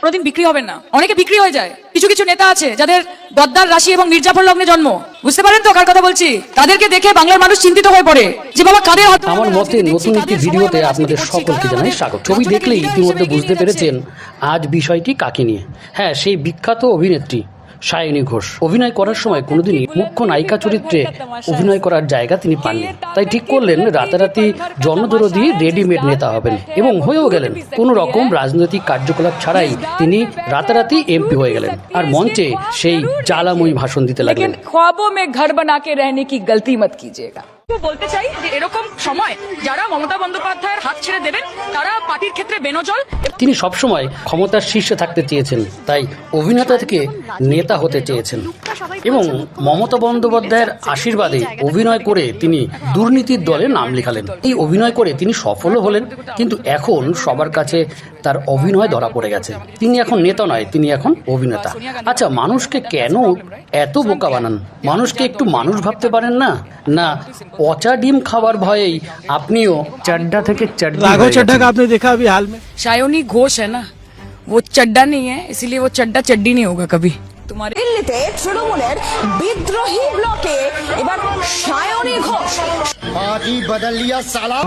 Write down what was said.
কোনোদিন বিক্রি হবেন না। অনেকে বিক্রি হয়ে যায়। কিছু কিছু নেতা আছে যাদের গদ্দার রাশি এবং মির্জাফর লগ্নে জন্ম, বুঝতে পারেন তো কার কথা বলছি? তাদেরকে দেখে বাংলার মানুষ চিন্তিত হয়ে পড়ে যে বাবা কাদের হাত। আমার মতে নতুন একটি ভিডিওতে আপনাদের সকলকে জানাই স্বাগত। ছবি দেখলেই ইতিমধ্যে বুঝতে পেরেছেন আজ বিষয়টি কাকে নিয়ে। হ্যাঁ, সেই বিখ্যাত অভিনেত্রী সায়নী ঘোষ অভিনয় করার সময় কোনোদিনই মুখ্য নায়িকা চরিত্রে অভিনয় করার জায়গা তিনি পাননি, তাই ঠিক করলেন রাতারাতি জনদরদি রেডিমেড নেতা হবেন এবং হয়েও গেলেন। কোনো রকম রাজনৈতিক কার্যকলাপ ছাড়াই তিনি রাতারাতি এমপি হয়ে গেলেন আর মঞ্চে সেই জ্বালাময়ী ভাষণ দিতে লাগলেন। ख्वाबों में घर बना के रहने की गलती मत कीजिएगा। বলতে চাই যে এরকম সময় যারা মমতা বন্দ্যোপাধ্যায়ের হাত ছেড়ে দেবেন তারা পার্টির ক্ষেত্রে বেনজল। তিনি সবসময় ক্ষমতার শীর্ষে থাকতে চেয়েছেন, তাই অভিনেতা থেকে নেতা হতে চেয়েছেন এবং মমতা বন্দ্যোপাধ্যায়ের আশীর্বাদে অভিনয় করে তিনি দুর্নীতির দলে নাম লেখালেন। এই অভিনয় করে তিনি সফলও হলেন, কিন্তু এখন সবার কাছে তার অভিনয় ধরা পড়ে গেছে। তিনি এখন নেতা নয়, তিনি এখন অভিনেতা। আচ্ছা, মানুষকে কেন এত বোকা বানান? মানুষকে একটু মানুষ ভাবতে পারেন না? না পচা ডিম খাবার ভয়েই আপনিও चड्डा থেকে चड्डी। राघव चड्ढा का आपने देखा अभी हाल में? सायोनी घोष है ना, वो चड्डा नहीं है, इसीलिए वो चड्डा चड्डी नहीं होगा कभी। तुम्हारे দিল্লিতে তৃণমূলের বিদ্রোহী ব্লকে এবার সায়নী ঘোষ पार्टी बदल लिया साला।